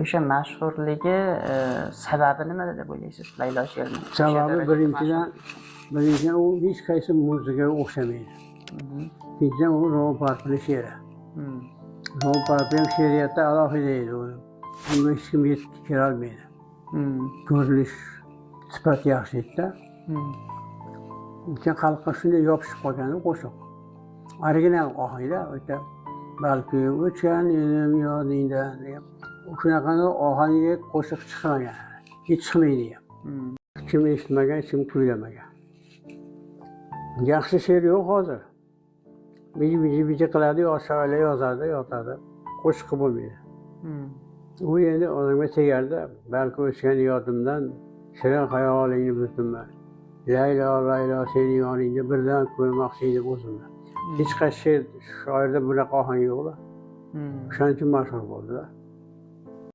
O'sha mashhurligi sababi nimada deb o'ylaysiz Laylo she'rining? Sababi birinchidan u hech qaysi muzikaga o'xshamaydi. Ikkinchidan u ro'parpli she'ri. Ro'parpli ham she'riyatda alohida edi uni. Unga hech kim yetib kelolmaydi. Ko'rinish sifati yaxshi edi-da. Lekin xalqqa shunday yopishib qolgani qo'shiq. Original ohangda o'sha balki o'tgan edim yodingdan deb shunaqangi ohangiga qo'shiq chiqmagan, hech chiqmaydi ham. Kim eshitmagan, kim kuylamagan. Yaxshi she'r yo'q hozir. Biji qiladi, yoshlar yozadi, yotadi. Qo'shiq bo'lmaydi. U endi odamga tegardi. Balki o'tgan yodimdan shirin xayolingni buzdim. Laylo, Laylo seni yoningda birdan ko'rmoqchi edim o'zimni. Hech qaysi shoirda bunaqa ohang yo'q-da. O'shaning uchun mashhur bo'ldi-da.